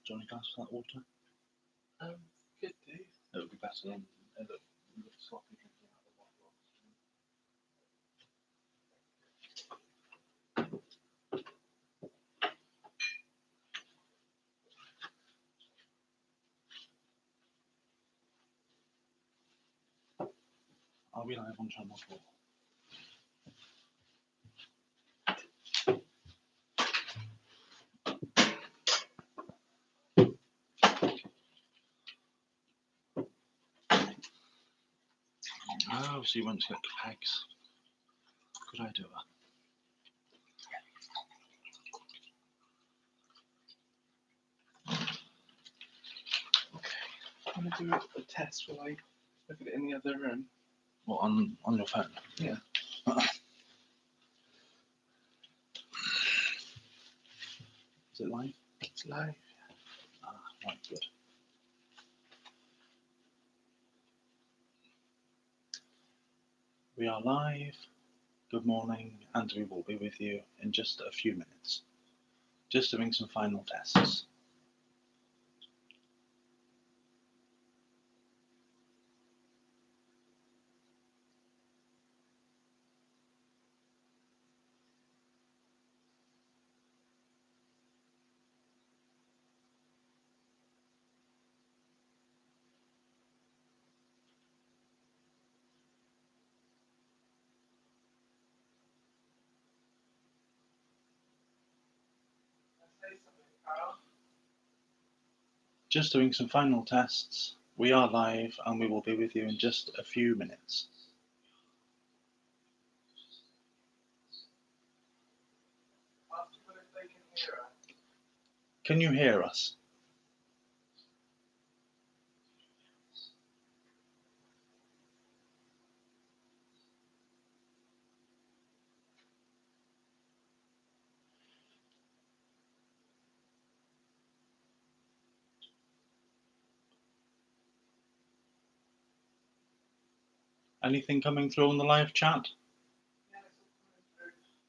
Do you want a glass of that water? Could do. It would be better than the sloppy drinking out of the bottle. Are we live on channel 4? Oh, so you went to get pegs. Good idea. I'm going to do a test while I look at it in the other room. What, on your phone? Yeah. Is it live? It's live. Ah, right, good. We are live. Good morning, and we will be with you in just a few minutes. Just doing some final tests. Just doing some final tests. We are live, and we will be with you in just a few minutes. Can you hear us? Anything coming through on the live chat?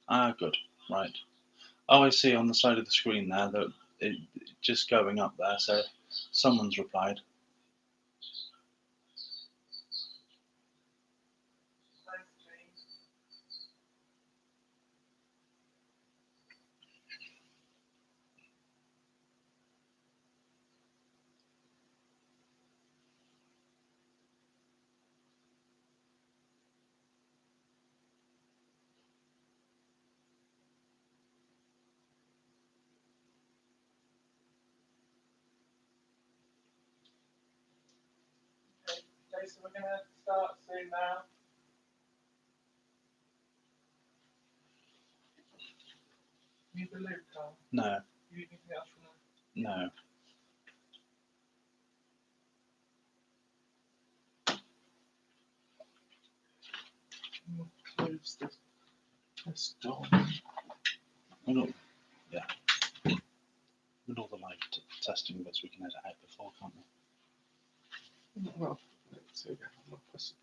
Ah, good. Right. Oh, I see on the side of the screen there that it just going up there, so someone's replied. Okay, so we're going to start soon now. You need the loop, Carl? No. You need anything else from that? No. We'll close this door. Yeah. With all the live testing bits, we can edit out before, can't we? Well, let's see. Not possible.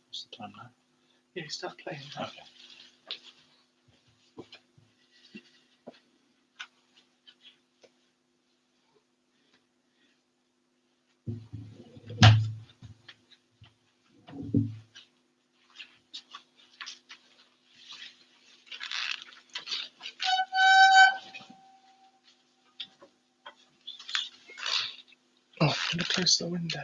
What's the time now? Yeah, start playing. Okay. Oh, I'm going to close the window.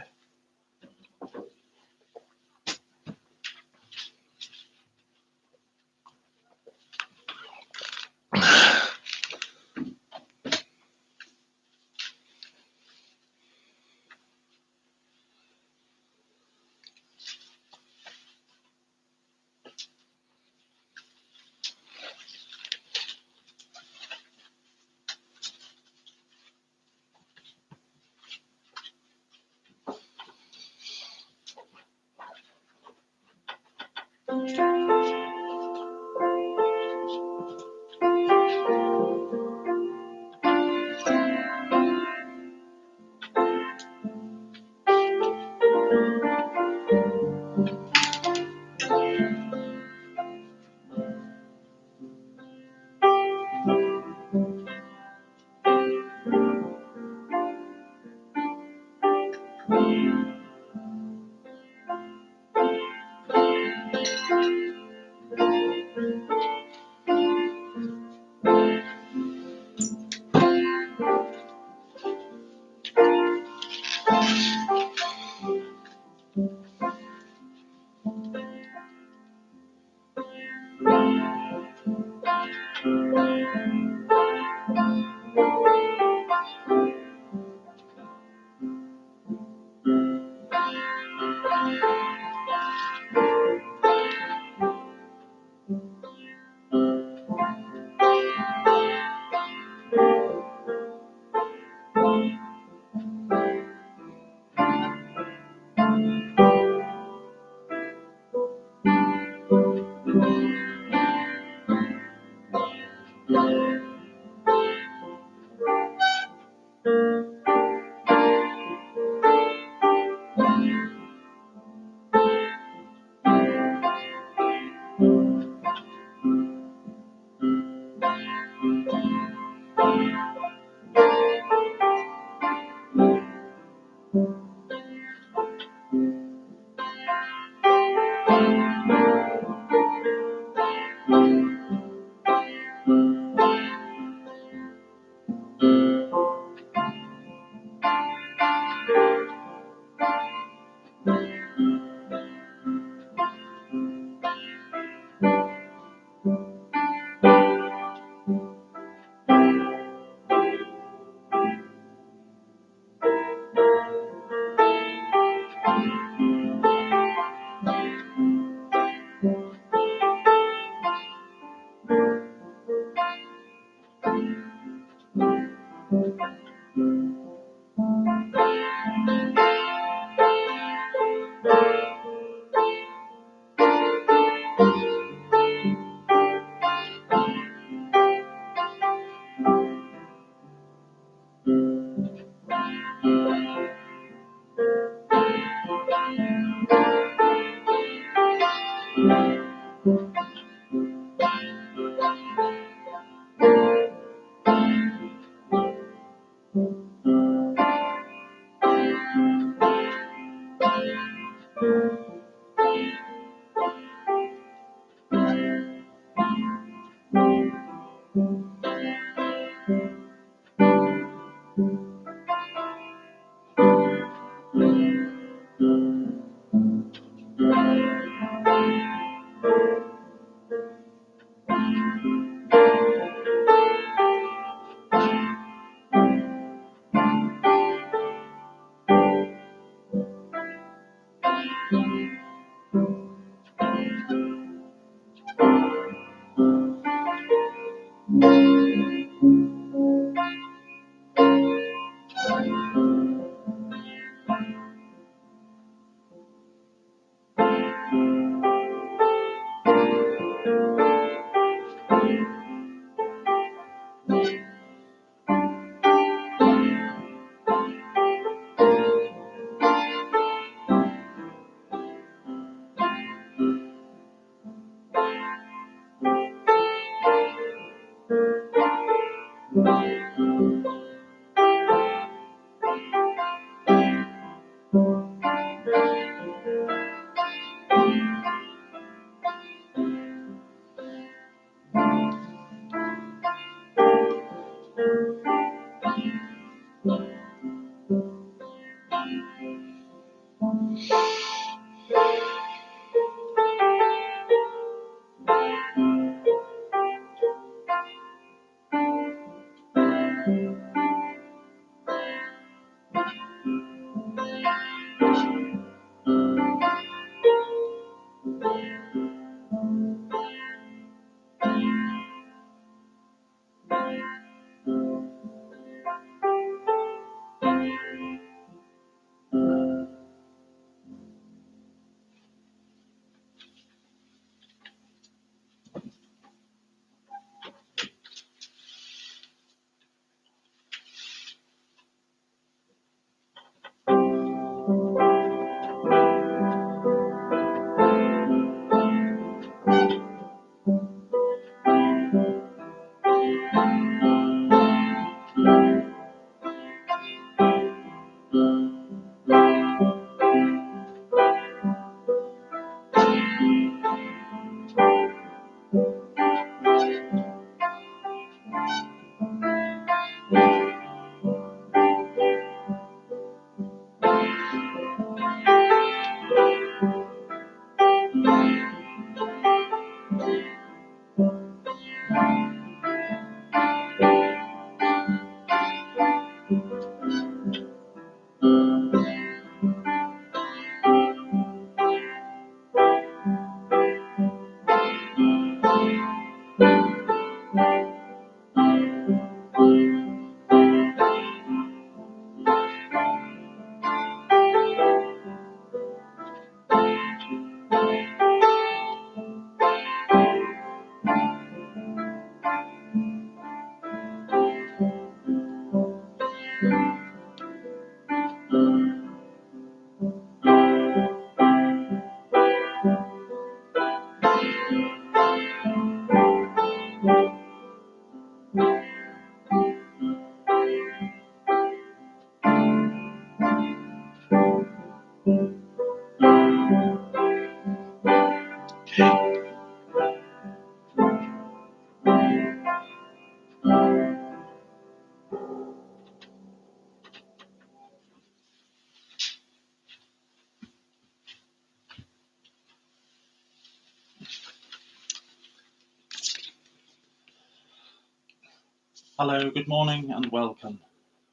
Hello, good morning and welcome.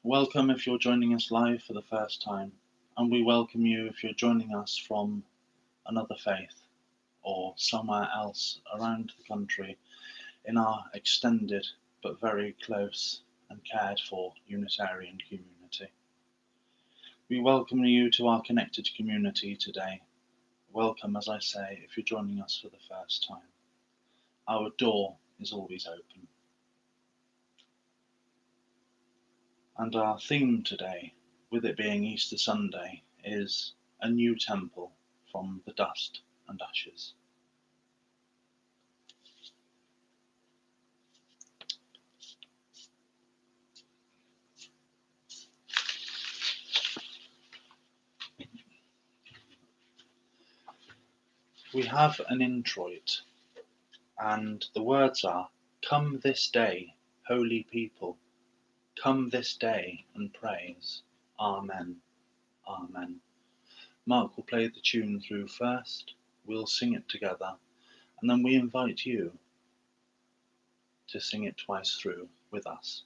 Welcome if you're joining us live for the first time, and we welcome you if you're joining us from another faith or somewhere else around the country in our extended but very close and cared for Unitarian community. We welcome you to our connected community today. Welcome, as I say, if you're joining us for the first time. Our door is always open. And our theme today, with it being Easter Sunday, is a new temple from the dust and ashes. We have an introit, and the words are, "Come this day, holy people, come this day and praise. Amen, amen." Mark will play the tune through first, we'll sing it together, and then we invite you to sing it twice through with us.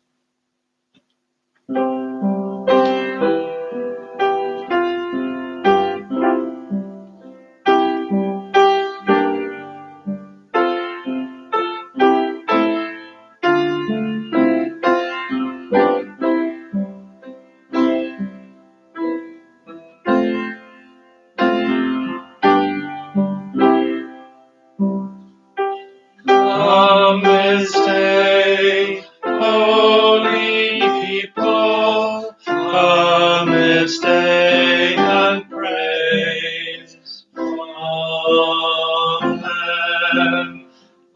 Come this day, holy people, come this day and praise. Amen.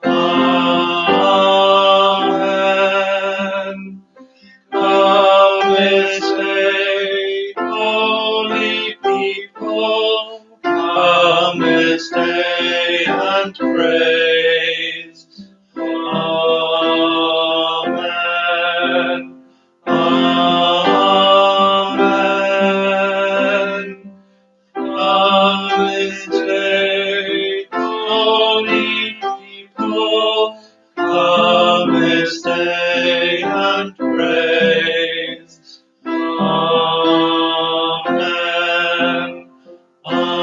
Amen. Come this day, holy people, come this day and praise. Amen. Amen. Come this day, holy people, come this day and praise. Amen. Amen.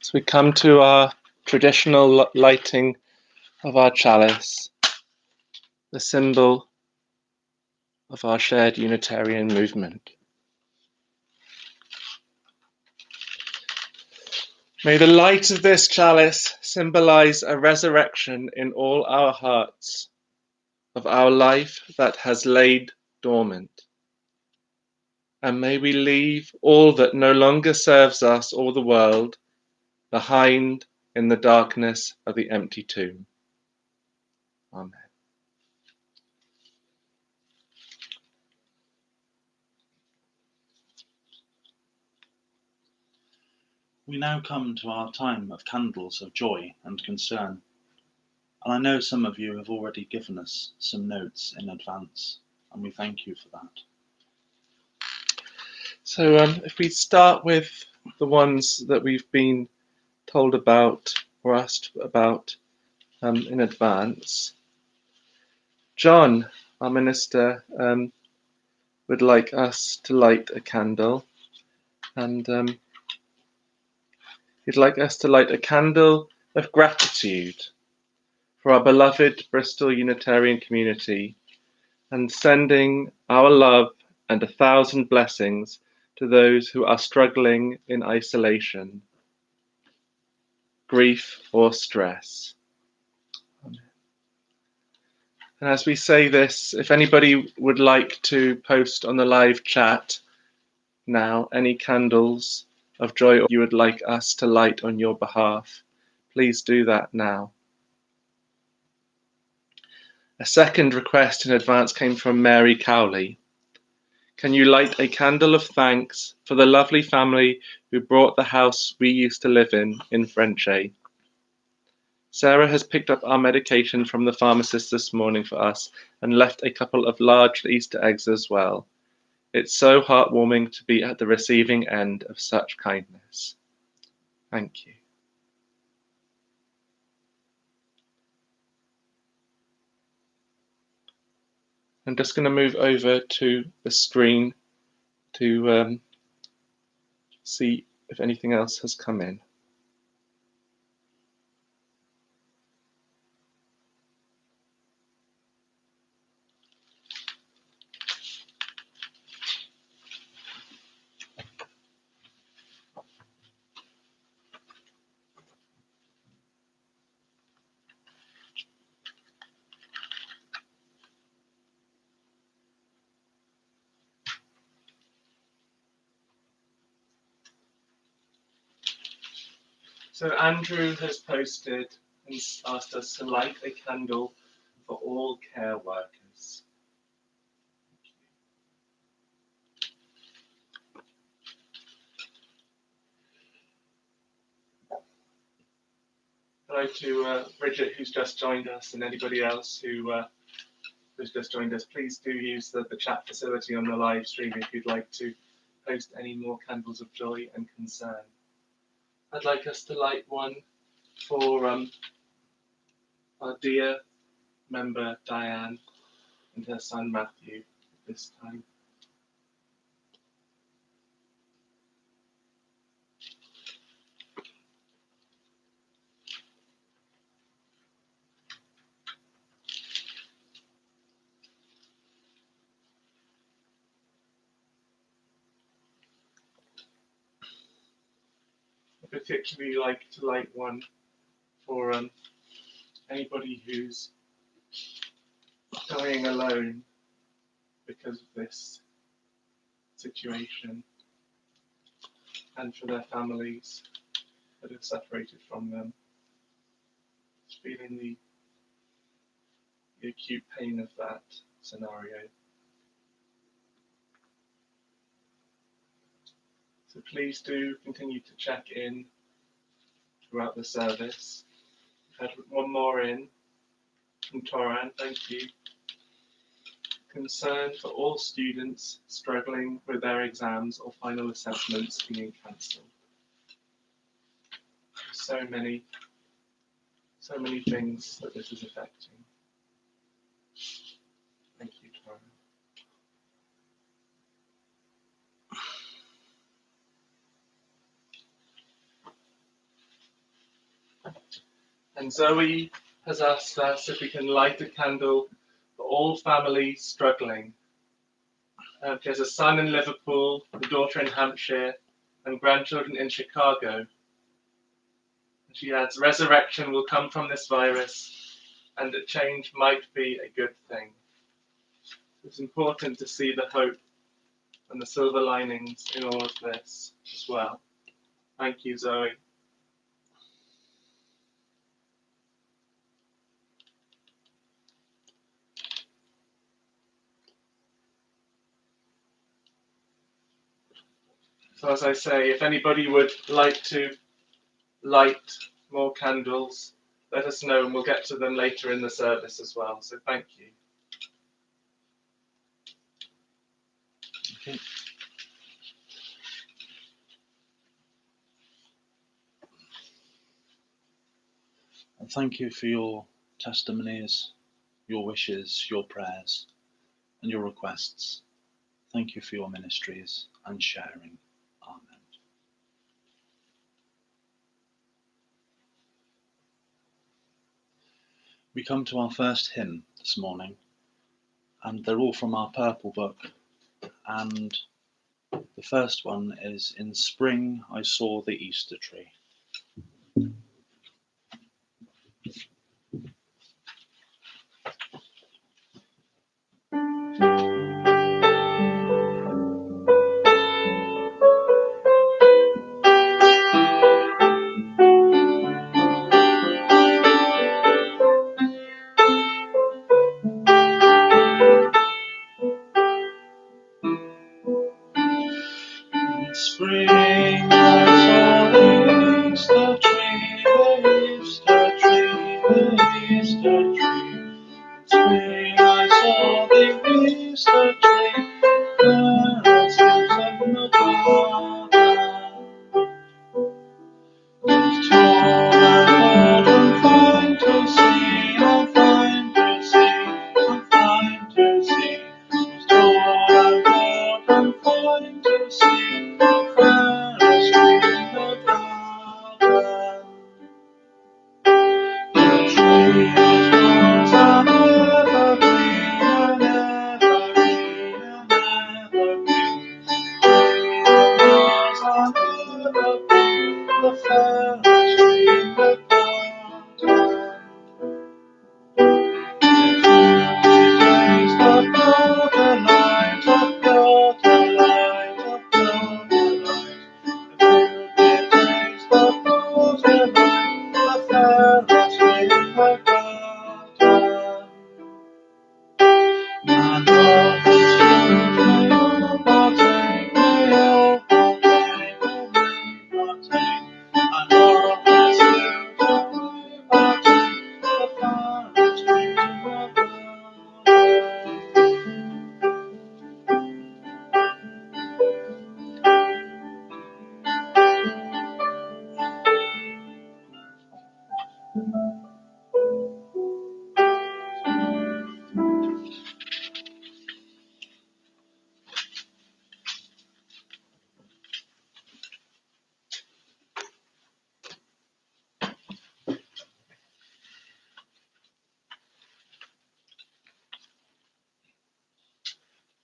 So we come to our traditional lighting of our chalice, the symbol of our shared Unitarian movement. May the light of this chalice symbolize a resurrection in all our hearts of our life that has laid dormant. And may we leave all that no longer serves us or the world behind in the darkness of the empty tomb. Amen. We now come to our time of candles of joy and concern, and I know some of you have already given us some notes in advance, and we thank you for that. So if we start with the ones that we've been told about or asked about in advance, John, our minister, would like us to light a candle, and he'd like us to light a candle of gratitude for our beloved Bristol Unitarian community and sending our love and 1,000 blessings to those who are struggling in isolation, grief, or stress. And as we say this, if anybody would like to post on the live chat now any candles of joy you would like us to light on your behalf, please do that now. A second request in advance came from Mary Cowley. can you light a candle of thanks for the lovely family who brought the house we used to live in Frenchay? Sarah has picked up our medication from the pharmacist this morning for us and left a couple of large Easter eggs as well. It's so heartwarming to be at the receiving end of such kindness. Thank you. I'm just going to move over to the screen to see if anything else has come in. So Andrew has posted and asked us to light a candle for all care workers. Hello to Bridget, who's just joined us, and anybody else who's just joined us. Please do use the chat facility on the live stream if you'd like to post any more candles of joy and concern. I'd like us to light one for our dear member Diane and her son Matthew this time. I particularly like to light one for anybody who's dying alone because of this situation, and for their families that have separated from them, just feeling the acute pain of that scenario. So please do continue to check in throughout the service. We've had one more in from Toran, thank you. Concern for all students struggling with their exams or final assessments being cancelled. So many things that this is affecting. Thank you, Toran. And Zoe has asked us if we can light a candle for all families struggling. She has a son in Liverpool, a daughter in Hampshire, and grandchildren in Chicago. And she adds, resurrection will come from this virus, and a change might be a good thing. It's important to see the hope and the silver linings in all of this as well. Thank you, Zoe. So as I say, if anybody would like to light more candles, let us know and we'll get to them later in the service as well. So thank you. Okay. And thank you for your testimonies, your wishes, your prayers, and your requests. Thank you for your ministries and sharing. Amen. We come to our first hymn this morning, and they're all from our purple book. And the first one is In Spring I Saw the Easter Tree. Spring, I saw the Easter tree, the Easter tree, the Easter tree. Spring, I saw the Easter tree, carrots in the garden. It's tall and broad and fine to see, and fine to see, and fine to see. It's tall and broad and fine to see, the fairest tree in the garden. The tree is an evergreen, an evergreen, an evergreen. The fairest tree in the garden. Taste of the light, of the light, of the light. The taste of the light, the fairest tree in the garden. And all the children may all partake, may all partake, may partake. And all the children may partake, the fairest tree in the garden.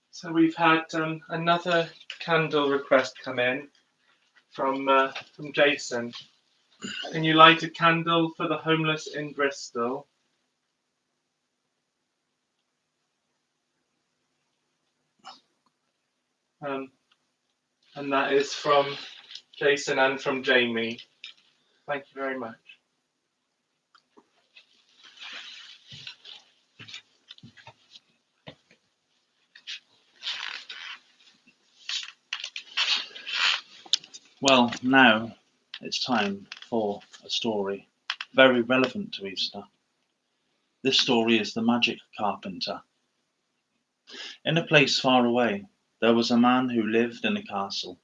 So we've had another candle request come in from Jason. Can you light a candle for the homeless in Bristol? And that is from Jason and from Jamie. Thank you very much. Well, now it's time for a story very relevant to Easter. This story is The Magic Carpenter. In a place far away, there was a man who lived in a castle.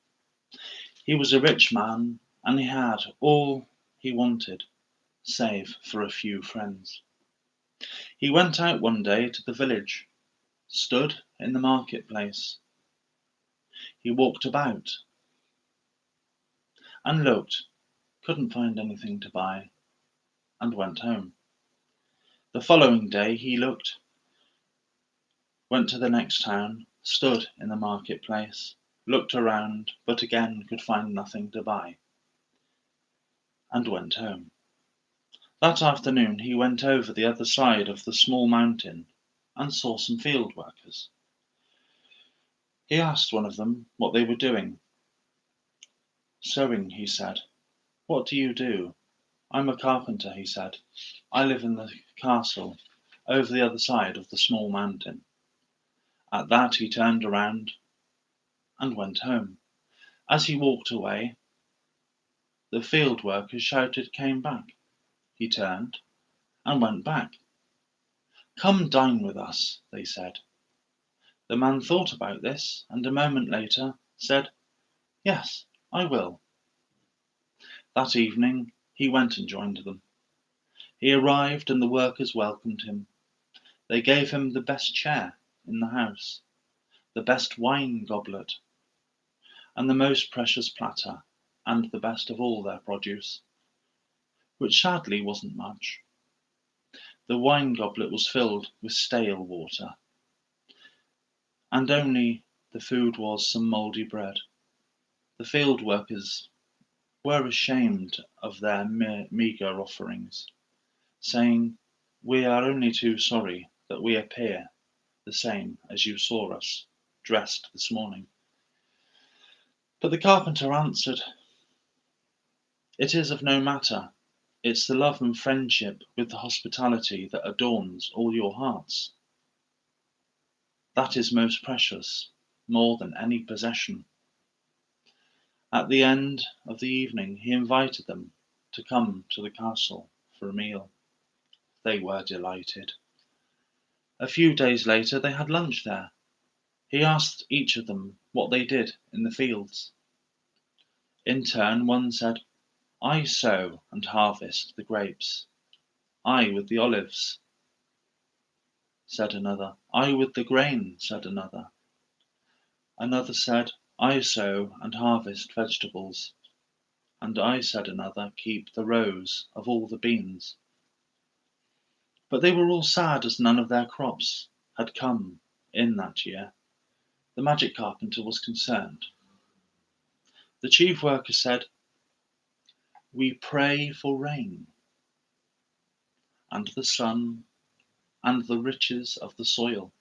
He was a rich man, and he had all he wanted, save for a few friends. He went out one day to the village, stood in the marketplace. He walked about and looked, couldn't find anything to buy, and went home. The following day he looked, went to the next town, stood in the marketplace, looked around, but again could find nothing to buy, and went home. That afternoon he went over the other side of the small mountain and saw some field workers. He asked one of them what they were doing. Sewing, he said. What do you do? I'm a carpenter, he said. I live in the castle over the other side of the small mountain. At that he turned around and went home. As he walked away, the field workers shouted, came back. He turned and went back. Come dine with us, they said. The man thought about this and a moment later said, yes, I will. That evening he went and joined them. He arrived and the workers welcomed him. They gave him the best chair in the house, the best wine goblet, and the most precious platter, and the best of all their produce, which sadly wasn't much. The wine goblet was filled with stale water, and only the food was some mouldy bread. The field workers were ashamed of their meagre offerings, saying, we are only too sorry that we appear the same as you saw us, dressed this morning. But the carpenter answered, it is of no matter. It's the love and friendship with the hospitality that adorns all your hearts. That is most precious, more than any possession. At the end of the evening, he invited them to come to the castle for a meal. They were delighted. A few days later, they had lunch there. He asked each of them what they did in the fields. In turn, one said, "I sow and harvest the grapes." "I with the olives," said another. "I with the grain," said another. Another said, "I sow and harvest vegetables." "And I," said another, "keep the rows of all the beans." But they were all sad as none of their crops had come in that year. The magic carpenter was concerned. The chief worker said, "We pray for rain, and the sun, and the riches of the soil.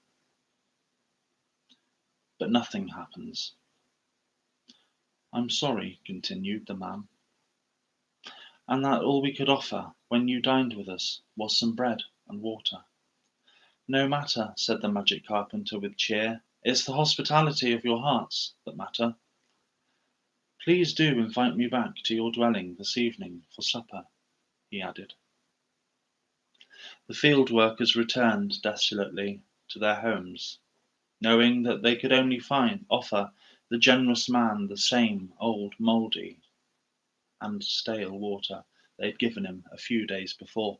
But nothing happens." "I'm sorry," continued the man, "and that all we could offer when you dined with us was some bread and water." "No matter," said the magic carpenter with cheer. "It's the hospitality of your hearts that matter. Please do invite me back to your dwelling this evening for supper," he added. The field workers returned desolately to their homes, knowing that they could only offer the generous man the same old mouldy and stale water they had given him a few days before.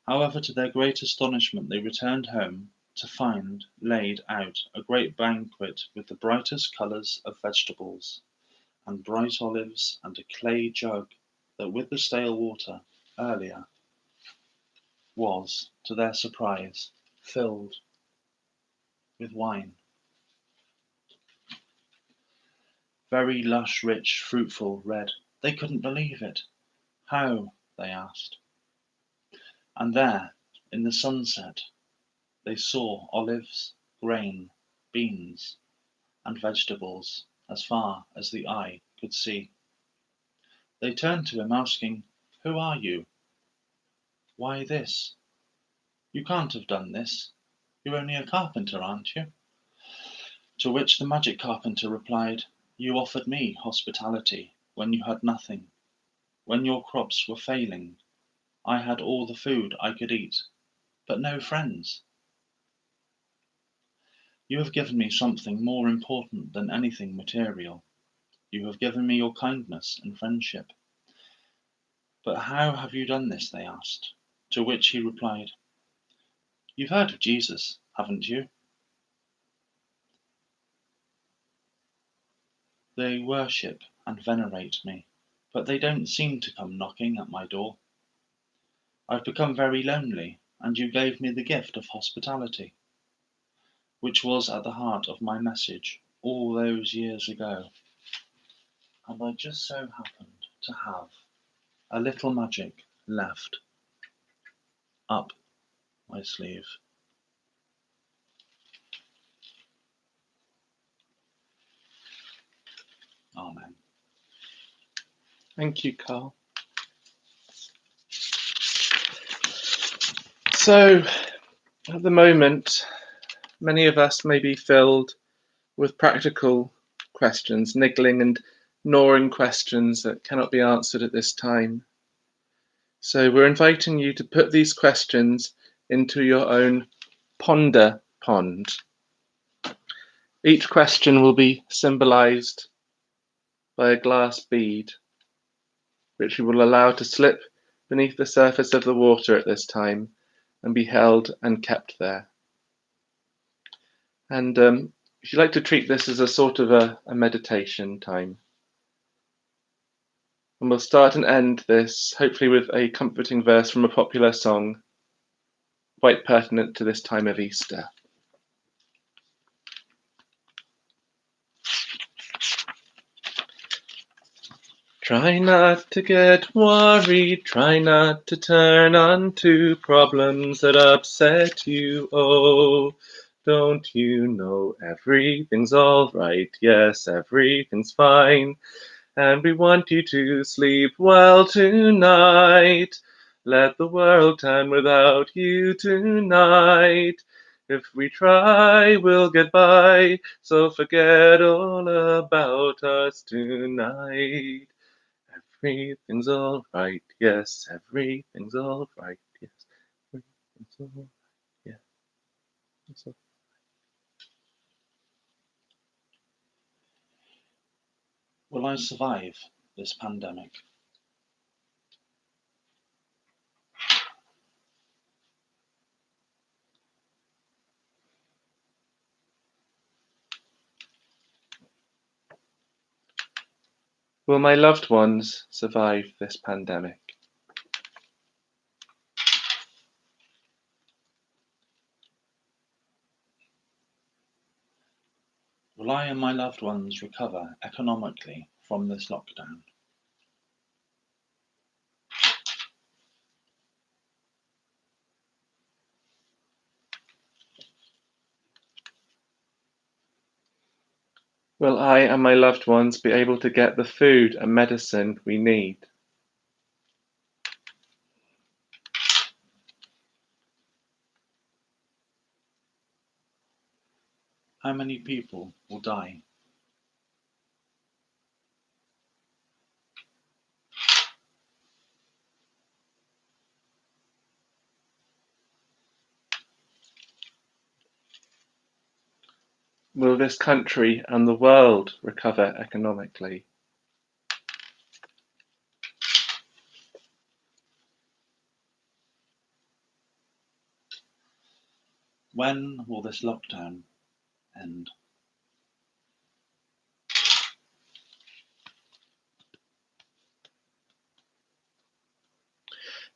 However, to their great astonishment, they returned home to find laid out a great banquet with the brightest colours of vegetables, and bright olives, and a clay jug that, with the stale water earlier, was, to their surprise, filled with wine. Very lush, rich, fruitful, red. They couldn't believe it. "How?" they asked. And there, in the sunset, they saw olives, grain, beans, and vegetables as far as the eye could see. They turned to him, asking, "Who are you? Why this? You can't have done this. You're only a carpenter, aren't you?" To which the magic carpenter replied, "You offered me hospitality when you had nothing. When your crops were failing, I had all the food I could eat, but no friends. You have given me something more important than anything material. You have given me your kindness and friendship." "But how have you done this?" they asked. To which he replied, "You've heard of Jesus, haven't you? They worship and venerate me, but they don't seem to come knocking at my door. I've become very lonely, and you gave me the gift of hospitality, which was at the heart of my message all those years ago. And I just so happened to have a little magic left up my sleeve." Amen. Thank you, Carl. So, at the moment, many of us may be filled with practical questions, niggling and gnawing questions that cannot be answered at this time. So we're inviting you to put these questions into your own ponder pond. Each question will be symbolized by a glass bead, which you will allow to slip beneath the surface of the water at this time and be held and kept there. And if you'd like to treat this as a sort of a meditation time. And we'll start and end this, hopefully with a comforting verse from a popular song, quite pertinent to this time of Easter. Try not to get worried, try not to turn onto problems that upset you. Oh, don't you know everything's all right? Yes, everything's fine. And we want you to sleep well tonight. Let the world turn without you tonight. If we try, we'll get by, so forget all about us tonight. Everything's alright, yes, everything's alright, yes, everything's alright, yeah, it's all. Will I survive this pandemic? Will my loved ones survive this pandemic? Will I and my loved ones recover economically from this lockdown? Will I and my loved ones be able to get the food and medicine we need? How many people will die? Will this country and the world recover economically? When will this lockdown end?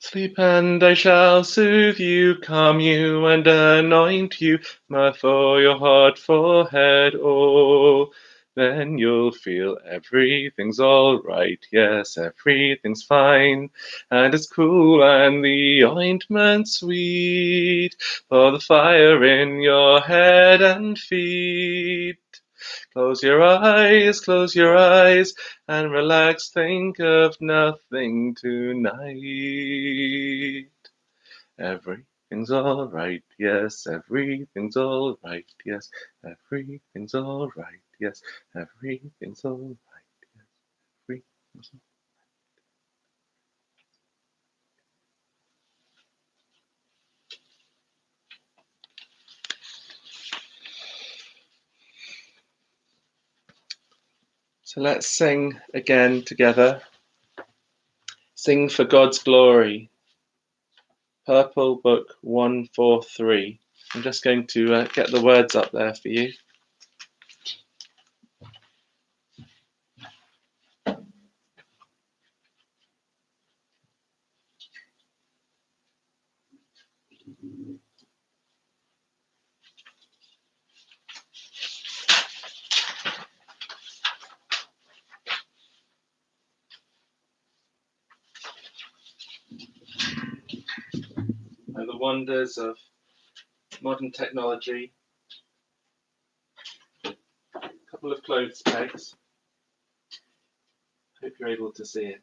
Sleep and I shall soothe you, calm you and anoint you, myrrh for your hot forehead, oh. Then you'll feel everything's alright, yes, everything's fine. And it's cool and the ointment sweet for the fire in your head and feet. Close your eyes, and relax, think of nothing tonight. Everything's alright, yes, everything's alright, yes, everything's alright, yes, everything's alright, yes, everything's alright. So let's sing again together. Sing for God's glory. Purple Book 143. I'm just going to get the words up there for you. And the wonders of modern technology. A couple of clothes pegs. Hope you're able to see it.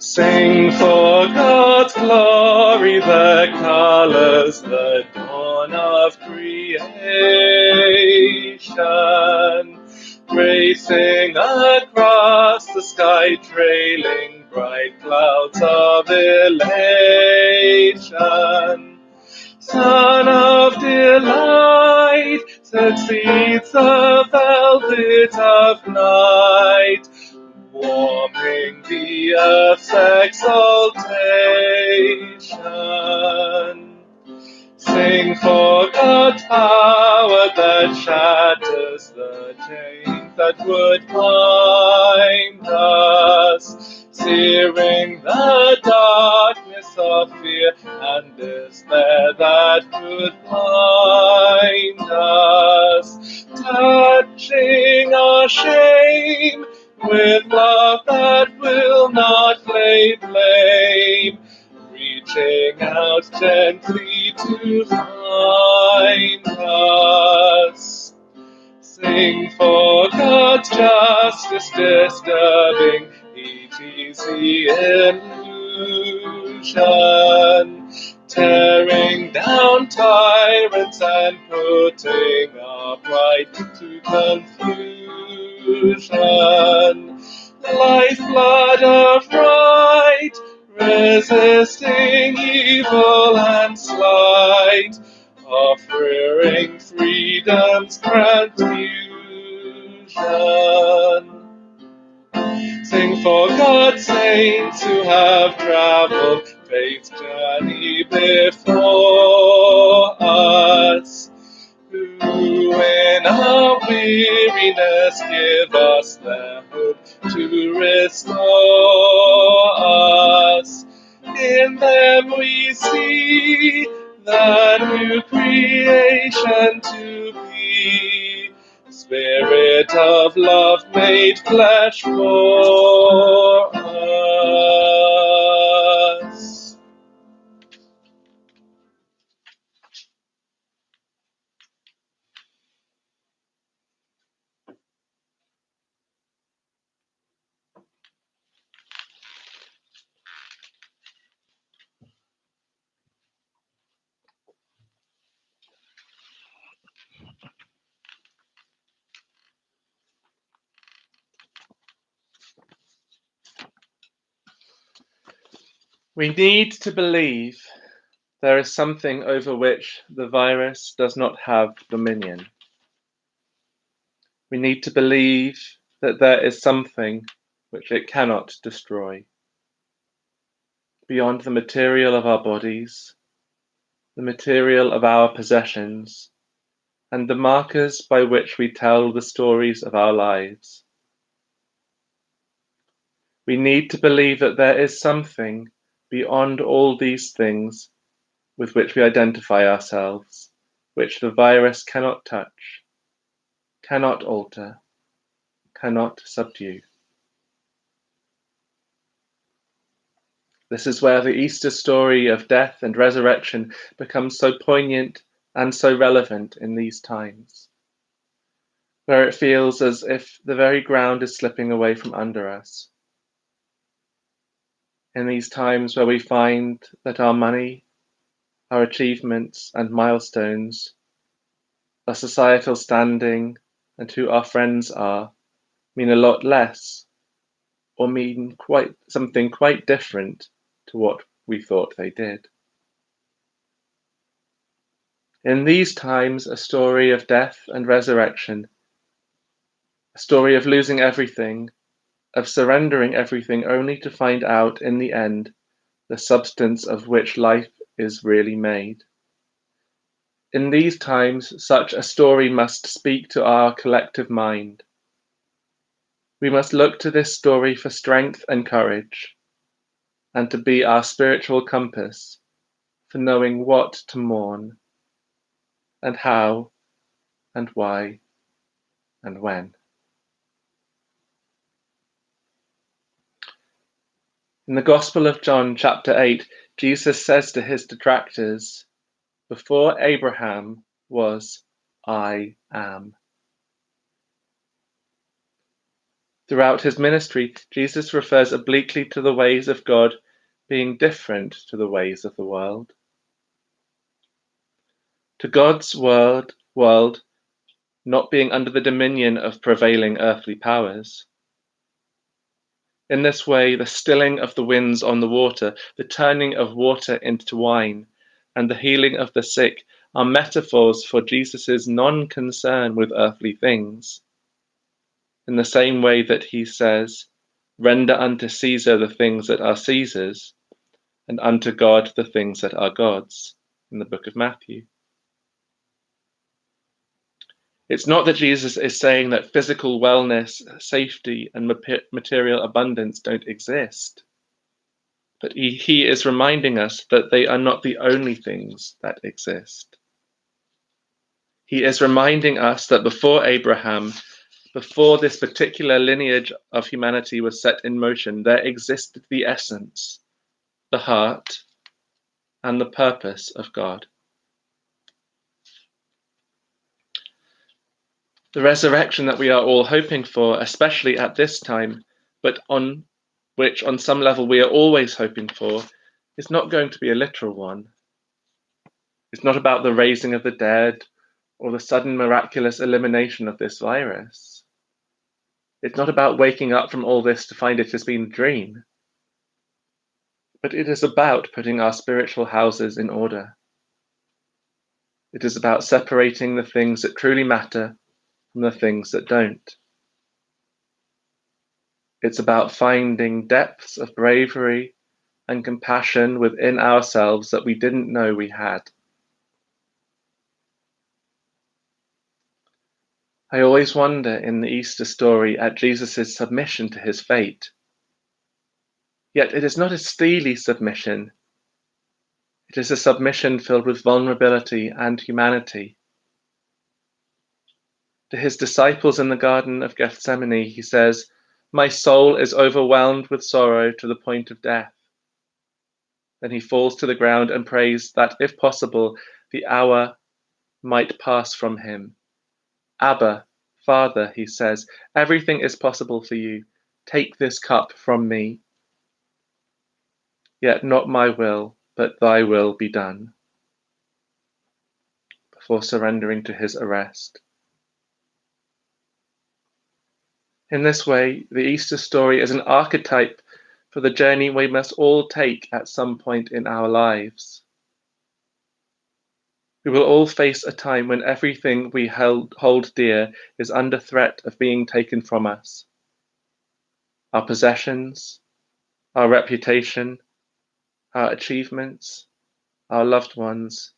Sing for God's glory, the colors, the dawn of creation, racing across the sky, trailing bright clouds of elation. Son of delight, succeeds the velvet of night, warming the earth's exaltation. Sing for God's power that shatters the chains that would bind us, searing the darkness of fear and despair that could blind us, touching our shame with love that will not lay blame, reaching out gently to find us. Sing for God's justice disturbing each easy illusion, tearing down tyrants and putting our pride to confusion. Lifeblood of right, resisting evil and slight, offering freedom's transfusion. Sing for God's saints who have traveled faith's journey before us, who in our weariness give us their hope to restore us. In them we see the new creation to be, Spirit of love made flesh for us. We need to believe there is something over which the virus does not have dominion. We need to believe that there is something which it cannot destroy. Beyond the material of our bodies, the material of our possessions, and the markers by which we tell the stories of our lives. We need to believe that there is something beyond all these things with which we identify ourselves, which the virus cannot touch, cannot alter, cannot subdue. This is where the Easter story of death and resurrection becomes so poignant and so relevant in these times, where it feels as if the very ground is slipping away from under us. In these times where we find that our money, our achievements and milestones, our societal standing, and who our friends are, mean a lot less, or mean something quite different to what we thought they did. In these times, a story of death and resurrection, a story of losing everything, of surrendering everything only to find out in the end the substance of which life is really made. In these times, such a story must speak to our collective mind. We must look to this story for strength and courage, and to be our spiritual compass for knowing what to mourn, and how, and why, and when. In the Gospel of John, chapter 8, Jesus says to his detractors, "Before Abraham was, I am." Throughout his ministry, Jesus refers obliquely to the ways of God being different to the ways of the world. To God's world not being under the dominion of prevailing earthly powers. In this way, the stilling of the winds on the water, the turning of water into wine, and the healing of the sick are metaphors for Jesus' non-concern with earthly things. In the same way that he says, Render unto Caesar the things that are Caesar's, and unto God the things that are God's, in the book of Matthew. It's not that Jesus is saying that physical wellness, safety, and material abundance don't exist, but he is reminding us that they are not the only things that exist. He is reminding us that before Abraham, before this particular lineage of humanity was set in motion, there existed the essence, the heart, and the purpose of God. The resurrection that we are all hoping for, especially at this time, but on which on some level we are always hoping for, is not going to be a literal one. It's not about the raising of the dead or the sudden miraculous elimination of this virus. It's not about waking up from all this to find it has been a dream. But it is about putting our spiritual houses in order. It is about separating the things that truly matter from the things that don't. It's about finding depths of bravery and compassion within ourselves that we didn't know we had. I always wonder in the Easter story at Jesus' submission to his fate. Yet it is not a steely submission. It is a submission filled with vulnerability and humanity. To his disciples in the Garden of Gethsemane, he says, "My soul is overwhelmed with sorrow to the point of death." Then he falls to the ground and prays that, if possible, the hour might pass from him. "Abba, Father," he says, "everything is possible for you. Take this cup from me. Yet not my will, but thy will be done," before surrendering to his arrest. In this way, the Easter story is an archetype for the journey we must all take at some point in our lives. We will all face a time when everything we hold dear is under threat of being taken from us. Our possessions, our reputation, our achievements, our loved ones,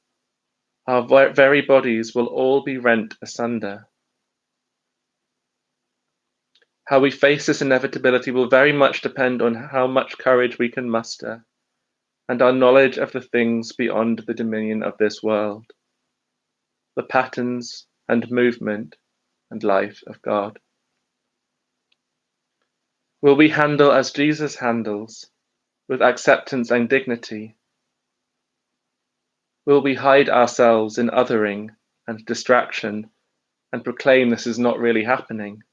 our very bodies will all be rent asunder. How we face this inevitability will very much depend on how much courage we can muster and our knowledge of the things beyond the dominion of this world, the patterns and movement and life of God. Will we handle as Jesus handles, with acceptance and dignity? Will we hide ourselves in othering and distraction and proclaim this is not really happening?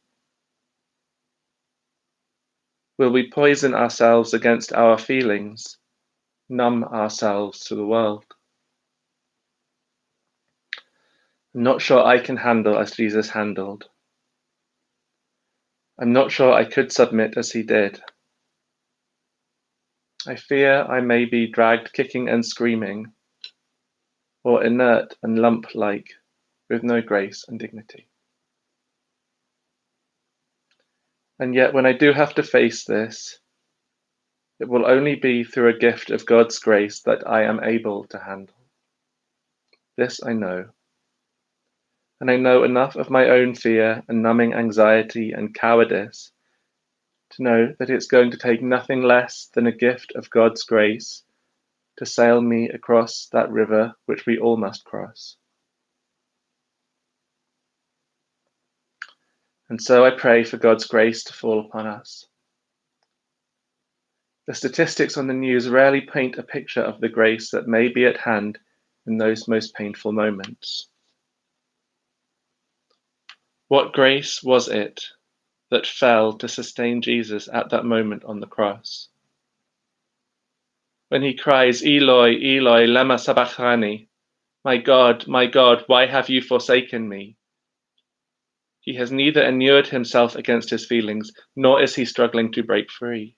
Will we poison ourselves against our feelings, numb ourselves to the world? I'm not sure I can handle as Jesus handled. I'm not sure I could submit as he did. I fear I may be dragged kicking and screaming, or inert and lump-like, with no grace and dignity. And yet when I do have to face this, it will only be through a gift of God's grace that I am able to handle. This I know. And I know enough of my own fear and numbing anxiety and cowardice to know that it's going to take nothing less than a gift of God's grace to sail me across that river which we all must cross. And so I pray for God's grace to fall upon us. The statistics on the news rarely paint a picture of the grace that may be at hand in those most painful moments. What grace was it that fell to sustain Jesus at that moment on the cross? When he cries, "Eloi, Eloi, lema sabachthani," my God, why have you forsaken me?" He has neither inured himself against his feelings, nor is he struggling to break free.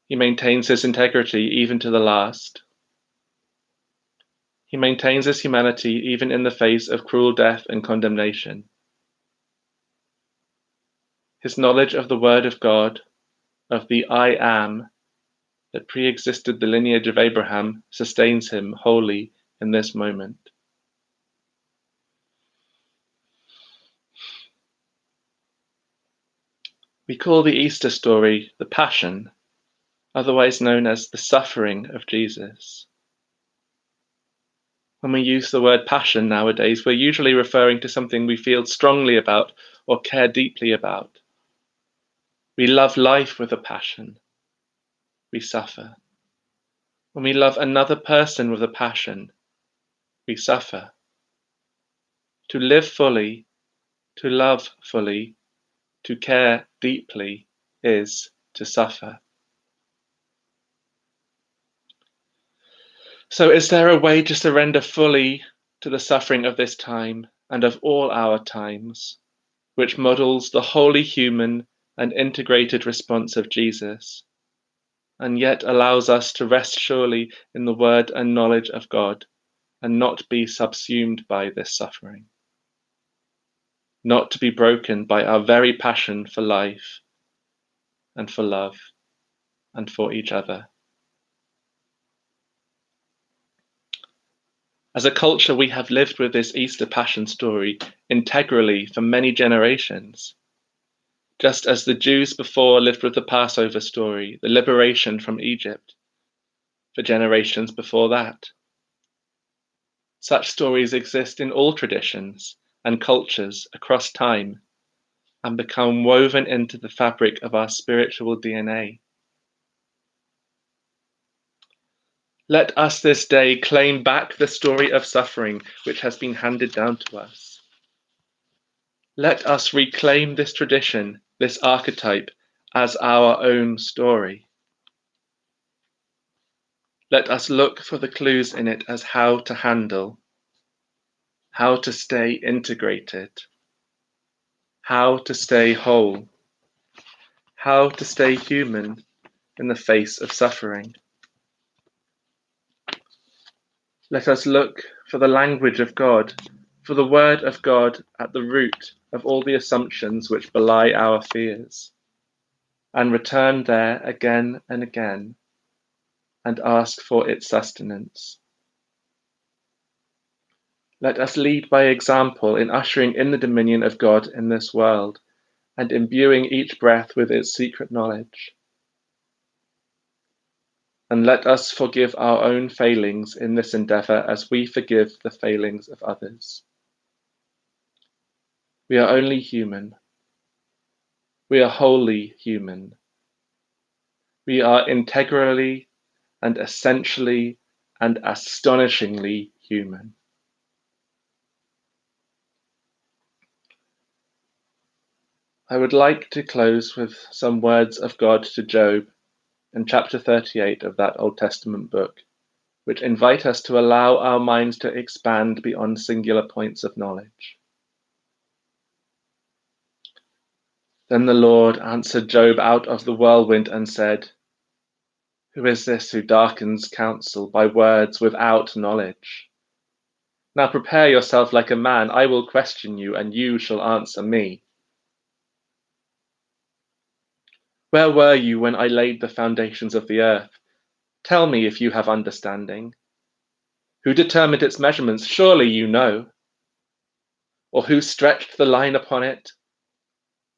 He maintains his integrity even to the last. He maintains his humanity even in the face of cruel death and condemnation. His knowledge of the Word of God, of the I Am that pre-existed the lineage of Abraham, sustains him wholly in this moment. We call the Easter story the Passion, otherwise known as the suffering of Jesus. When we use the word passion nowadays, we're usually referring to something we feel strongly about or care deeply about. We love life with a passion. We suffer. When we love another person with a passion, we suffer. To live fully, to love fully, to care deeply is to suffer. So is there a way to surrender fully to the suffering of this time and of all our times, which models the wholly human and integrated response of Jesus, and yet allows us to rest surely in the word and knowledge of God and not be subsumed by this suffering, not to be broken by our very passion for life and for love and for each other? As a culture, we have lived with this Easter Passion story integrally for many generations, just as the Jews before lived with the Passover story, the liberation from Egypt, for generations before that. Such stories exist in all traditions and cultures across time and become woven into the fabric of our spiritual DNA. Let us this day claim back the story of suffering which has been handed down to us. Let us reclaim this tradition, this archetype, as our own story. Let us look for the clues in it as how to handle, how to stay integrated, how to stay whole, how to stay human in the face of suffering. Let us look for the language of God, for the word of God at the root of all the assumptions which belie our fears, and return there again and again and ask for its sustenance. Let us lead by example in ushering in the dominion of God in this world and imbuing each breath with its secret knowledge. And let us forgive our own failings in this endeavour as we forgive the failings of others. We are only human. We are wholly human. We are integrally and essentially and astonishingly human. I would like to close with some words of God to Job in chapter 38 of that Old Testament book, which invite us to allow our minds to expand beyond singular points of knowledge. Then the Lord answered Job out of the whirlwind and said, "Who is this who darkens counsel by words without knowledge? Now prepare yourself like a man. I will question you, and you shall answer me. Where were you when I laid the foundations of the earth? Tell me if you have understanding. Who determined its measurements? Surely you know. Or who stretched the line upon it?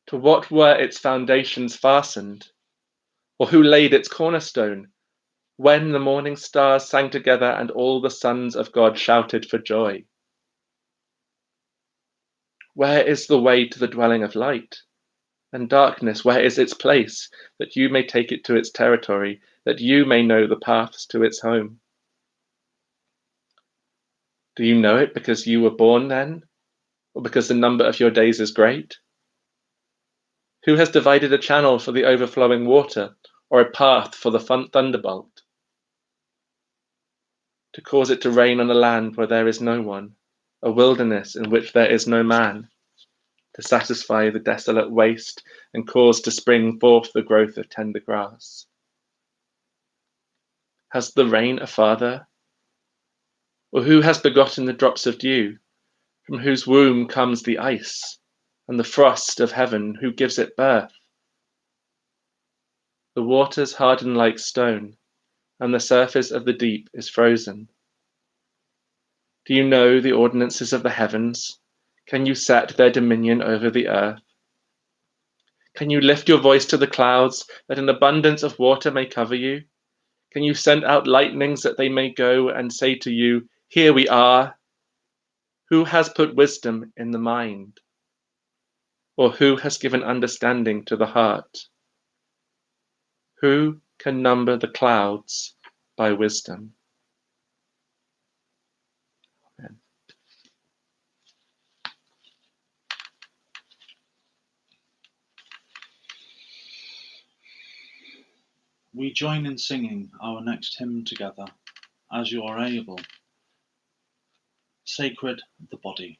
To what were its foundations fastened? Or who laid its cornerstone? When the morning stars sang together and all the sons of God shouted for joy? Where is the way to the dwelling of light? And darkness, where is its place, that you may take it to its territory, that you may know the paths to its home? Do you know it because you were born then, or because the number of your days is great? Who has divided a channel for the overflowing water, or a path for the thunderbolt? To cause it to rain on a land where there is no one, a wilderness in which there is no man, to satisfy the desolate waste and cause to spring forth the growth of tender grass. Has the rain a father? Or who has begotten the drops of dew, from whose womb comes the ice, and the frost of heaven who gives it birth? The waters harden like stone, and the surface of the deep is frozen. Do you know the ordinances of the heavens? Can you set their dominion over the earth? Can you lift your voice to the clouds, that an abundance of water may cover you? Can you send out lightnings that they may go and say to you, "Here we are"? Who has put wisdom in the mind? Or who has given understanding to the heart? Who can number the clouds by wisdom? Amen. We join in singing our next hymn together, as you are able. Sacred the Body.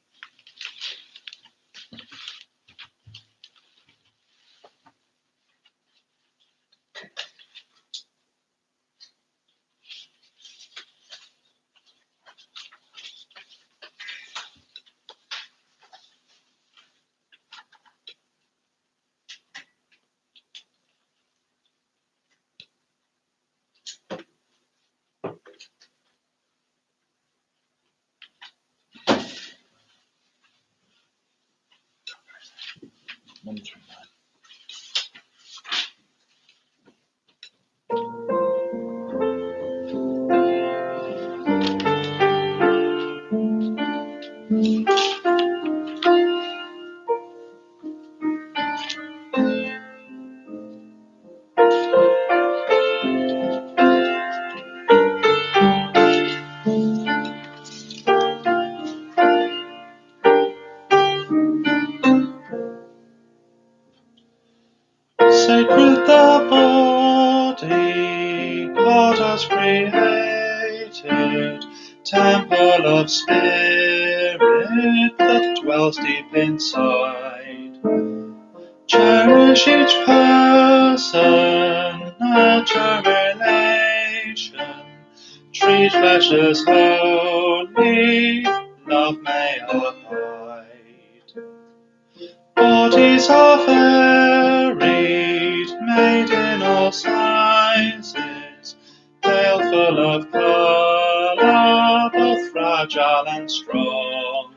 One through nine. Sacred the body God has created, temple of spirit that dwells deep inside. Cherish each person, nurture relation, treat flesh as holy, love may abide. Bodies are varied, made in all sizes, pale full of colour, both fragile and strong.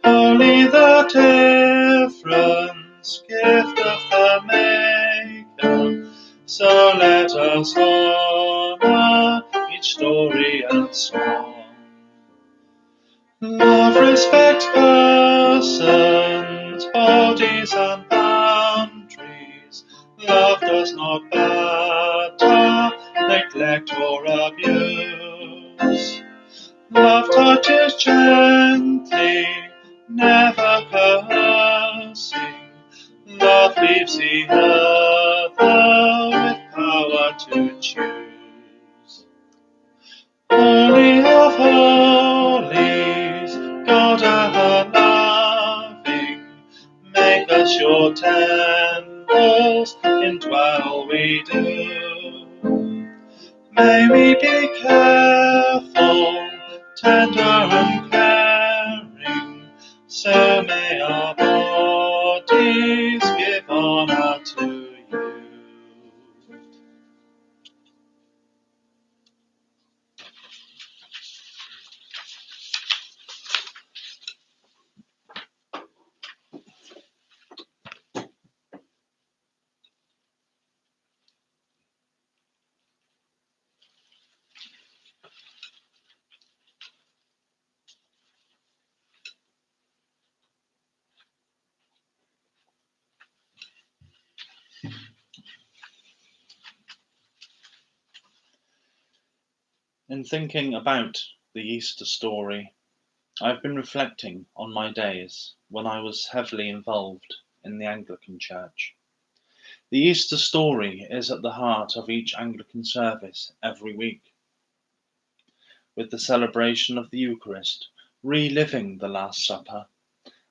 Holy the difference, gift of the Maker, so let us honour each story and song. Love, respect persons, bodies and boundaries. Love does not batter, neglect or abuse. Love touches gently, never coercing. Love leaves the other with power to choose. Holy of holies, God ever-loving, make us your temples, indwell we do. May we be careful, tender and caring, so may our bodies give honour to you. In thinking about the Easter story, I've been reflecting on my days when I was heavily involved in the Anglican Church. The Easter story is at the heart of each Anglican service every week, with the celebration of the Eucharist, reliving the Last Supper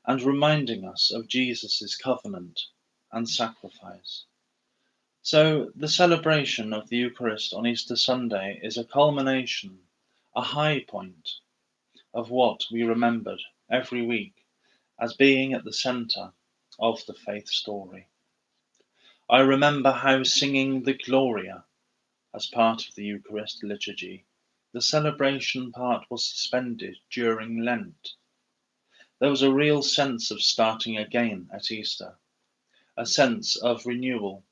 and reminding us of Jesus' covenant and sacrifice. So the celebration of the Eucharist on Easter Sunday is a culmination, a high point of what we remembered every week as being at the centre of the faith story. I remember how singing the Gloria as part of the Eucharist liturgy, the celebration part was suspended during Lent. There was a real sense of starting again at Easter, a sense of renewal,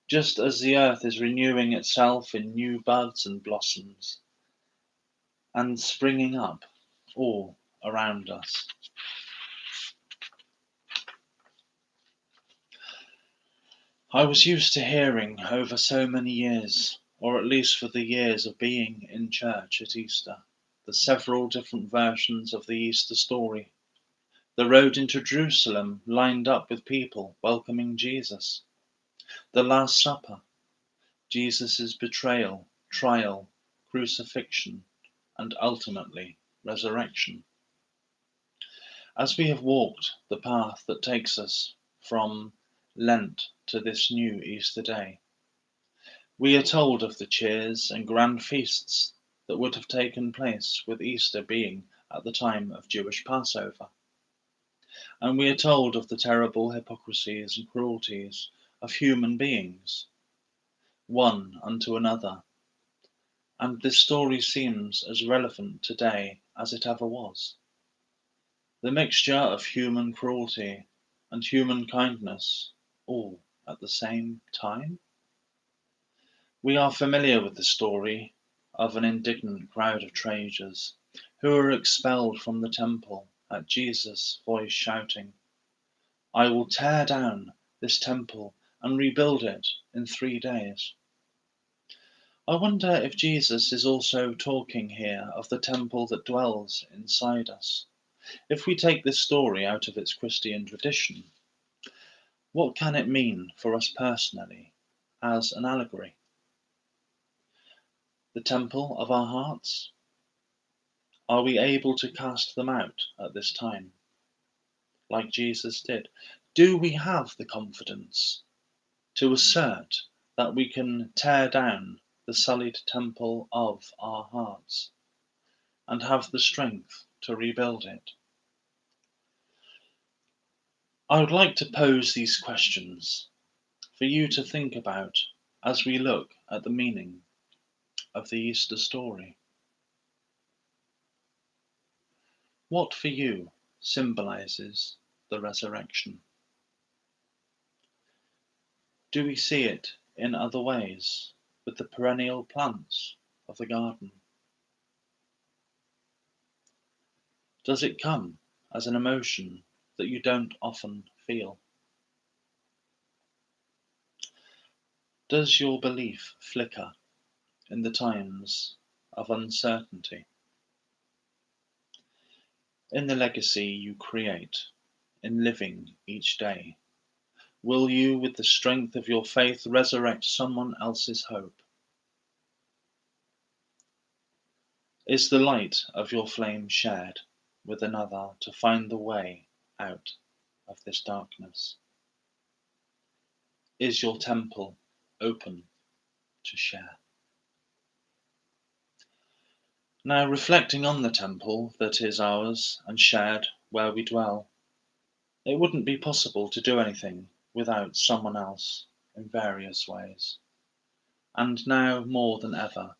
just as the earth is renewing itself in new buds and blossoms, and springing up all around us. I was used to hearing over so many years, or at least for the years of being in church at Easter, the several different versions of the Easter story. The road into Jerusalem lined up with people welcoming Jesus. The Last Supper, Jesus' betrayal, trial, crucifixion, and ultimately resurrection. As we have walked the path that takes us from Lent to this new Easter day, we are told of the cheers and grand feasts that would have taken place with Easter being at the time of Jewish Passover. And we are told of the terrible hypocrisies and cruelties of human beings, one unto another. And this story seems as relevant today as it ever was. The mixture of human cruelty and human kindness, all at the same time. We are familiar with the story of an indignant crowd of traders who were expelled from the temple at Jesus' voice shouting, "I will tear down this temple and rebuild it in 3 days." I wonder if Jesus is also talking here of the temple that dwells inside us. If we take this story out of its Christian tradition, what can it mean for us personally as an allegory? The temple of our hearts? Are we able to cast them out at this time, like Jesus did? Do we have the confidence to assert that we can tear down the sullied temple of our hearts and have the strength to rebuild it? I would like to pose these questions for you to think about as we look at the meaning of the Easter story. What for you symbolizes the resurrection? Do we see it in other ways with the perennial plants of the garden? Does it come as an emotion that you don't often feel? Does your belief flicker in the times of uncertainty? In the legacy you create in living each day, will you, with the strength of your faith, resurrect someone else's hope? Is the light of your flame shared with another to find the way out of this darkness? Is your temple open to share? Now, reflecting on the temple that is ours and shared where we dwell, it wouldn't be possible to do anything without someone else in various ways. And now more than ever,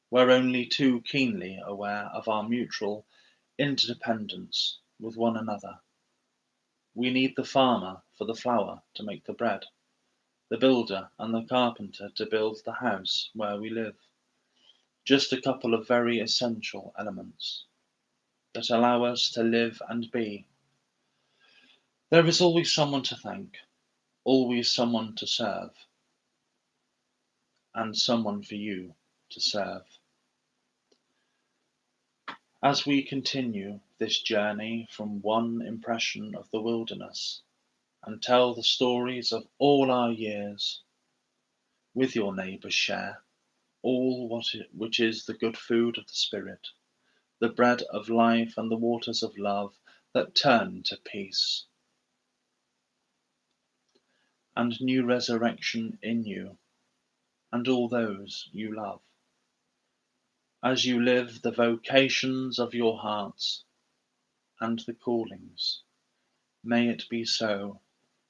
we're only too keenly aware of our mutual interdependence with one another. We need the farmer for the flour to make the bread, the builder and the carpenter to build the house where we live. Just a couple of very essential elements that allow us to live and be. There is always someone to thank, always someone to serve, and someone for you to serve. As we continue this journey from one impression of the wilderness and tell the stories of all our years, with your neighbours share all which is the good food of the Spirit, the bread of life and the waters of love that turn to peace, and new resurrection in you and all those you love, as you live the vocations of your hearts and the callings May it be so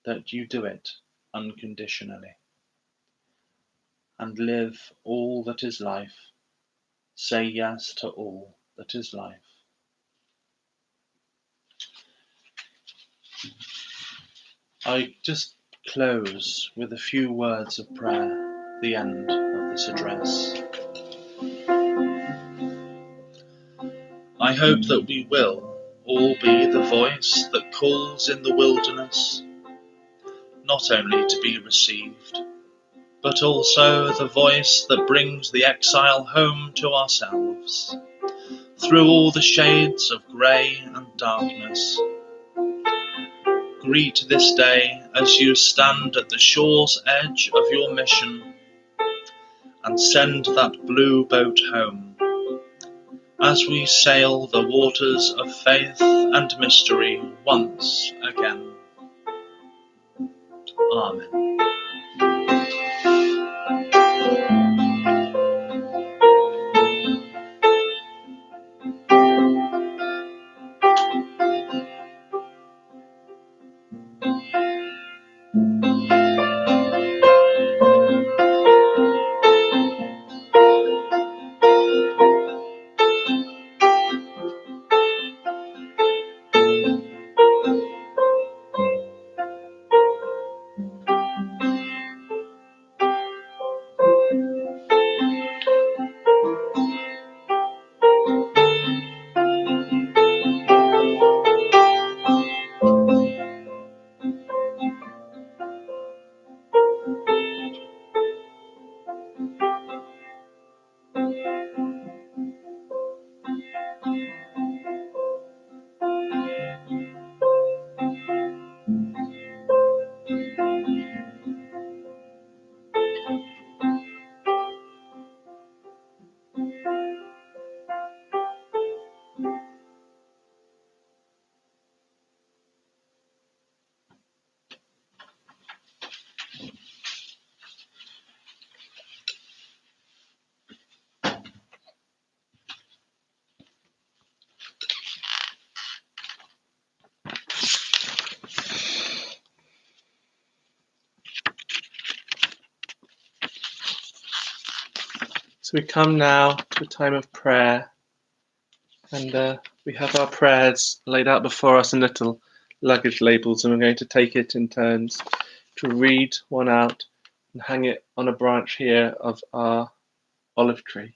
that you do it unconditionally and live all that is life. Say yes to all that is life. I just close with a few words of prayer at the end of this address. I hope that we will all be the voice that calls in the wilderness, not only to be received, but also the voice that brings the exile home to ourselves, through all the shades of grey and darkness. Greet this day as you stand at the shore's edge of your mission, and send that blue boat home, as we sail the waters of faith and mystery once again. Amen. So we come now to a time of prayer, and we have our prayers laid out before us in little luggage labels, and we're going to take it in turns to read one out and hang it on a branch here of our olive tree.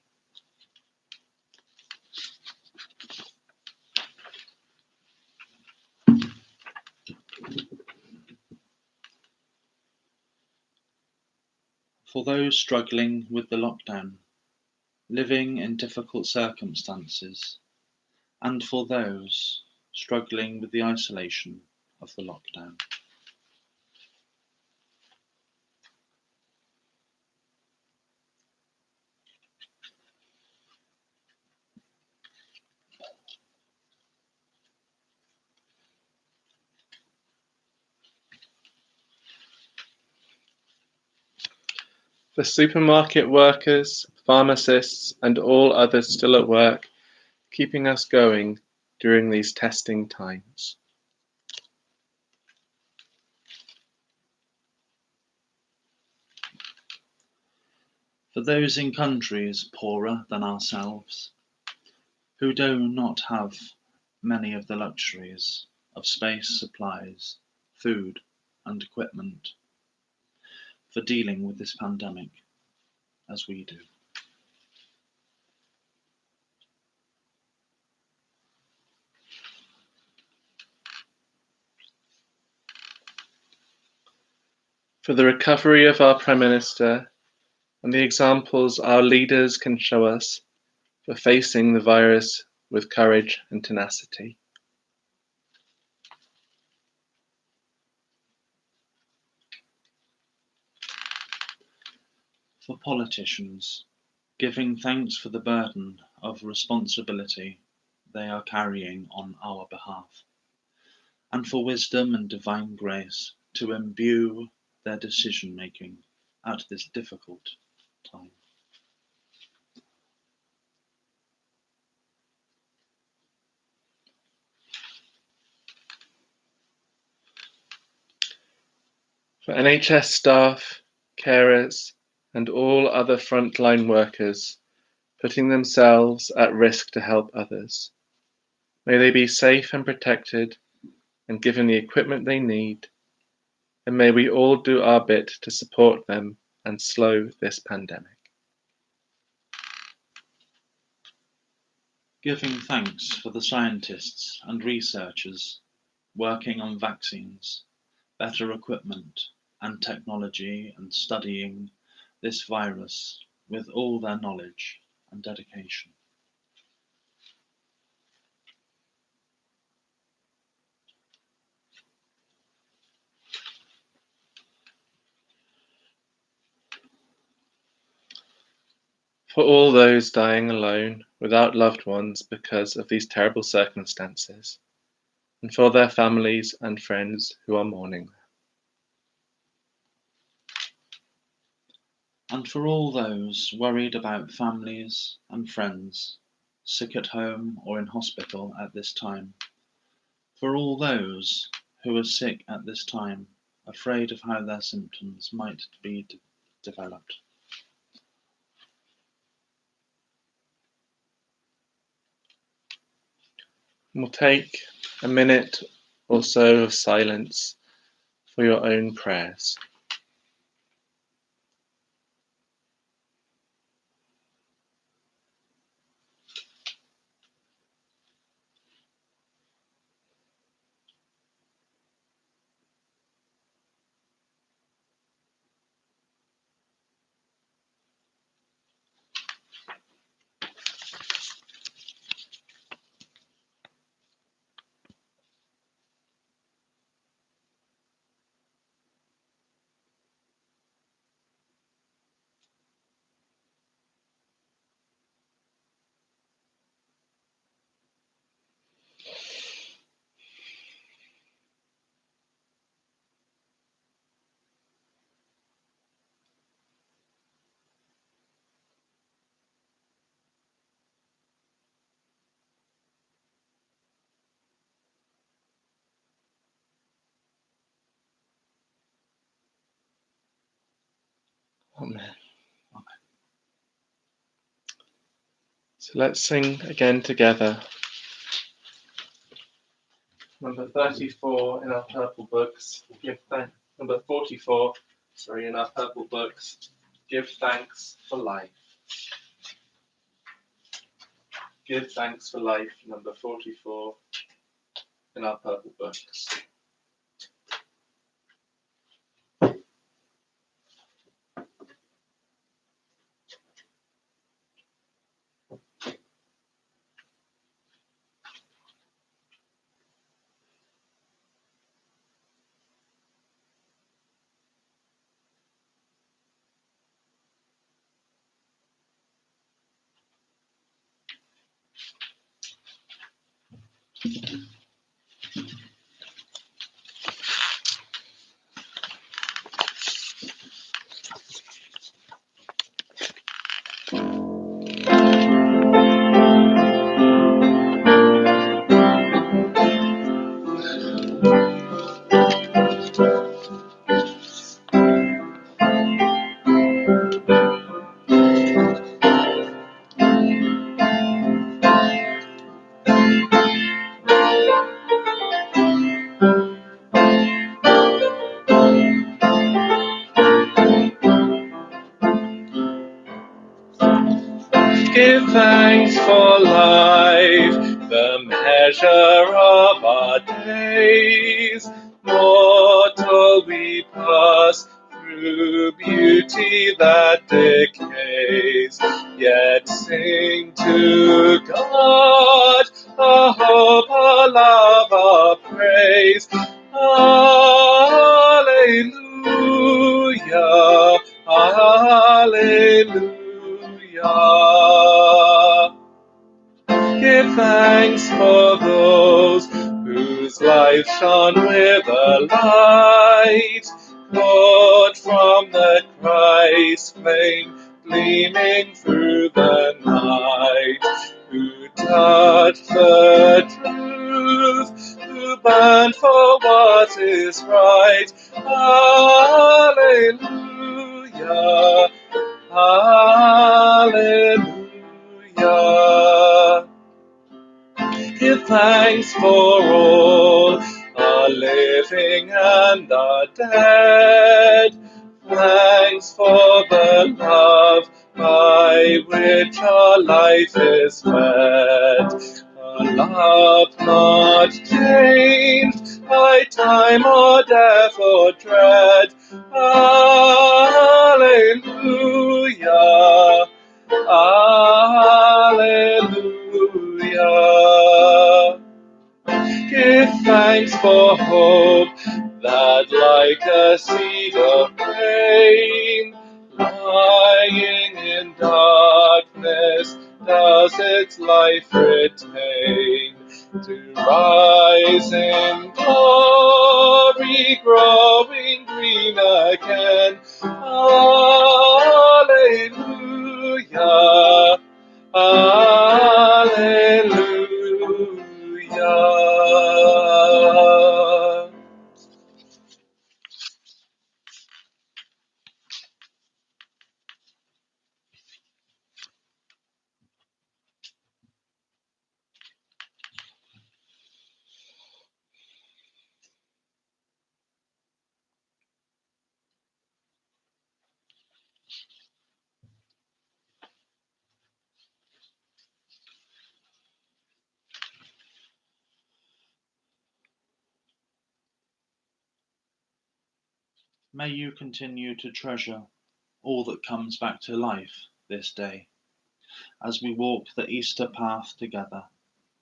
For those struggling with the lockdown, living in difficult circumstances, and for those struggling with the isolation of the lockdown. For supermarket workers, pharmacists, and all others still at work, keeping us going during these testing times. For those in countries poorer than ourselves, who do not have many of the luxuries of space, supplies, food, and equipment for dealing with this pandemic as we do. For the recovery of our Prime Minister and the examples our leaders can show us for facing the virus with courage and tenacity. For politicians, giving thanks for the burden of responsibility they are carrying on our behalf, and for wisdom and divine grace to imbue their decision-making at this difficult time. for NHS staff, carers, and all other frontline workers putting themselves at risk to help others. May they be safe and protected and given the equipment they need, and may we all do our bit to support them and slow this pandemic. Giving thanks for the scientists and researchers working on vaccines, better equipment and technology, and studying this virus with all their knowledge and dedication. For all those dying alone, without loved ones because of these terrible circumstances, and for their families and friends who are mourning. And for all those worried about families and friends, sick at home or in hospital at this time. For all those who are sick at this time, afraid of how their symptoms might be developed. We'll take a minute or so of silence for your own prayers. Amen. So let's sing again together. Number 34 in our purple books. Give thanks. Number 44, in our purple books. Give thanks for life. Give thanks for life. Number 44 in our purple books. Give thanks for life, the measure of our days. Mortal we pass through beauty that decays, yet sing to God our hope, our love, our praise. Alleluia, alleluia. Give thanks for those whose lives shone with a light, caught from the Christ flame, gleaming through the night, who touched the truth, who burn for what is right. Hallelujah, hallelujah. Give thanks for all are living and are dead. Thanks for the love by which our life is fed. A love not changed by time or death or dread. Alleluia, alleluia. Give thanks for hope that like a seed of grain, lying in darkness, does its life retain, to rise in glory, growing green again. Alleluia, alleluia. May you continue to treasure all that comes back to life this day as we walk the Easter path together,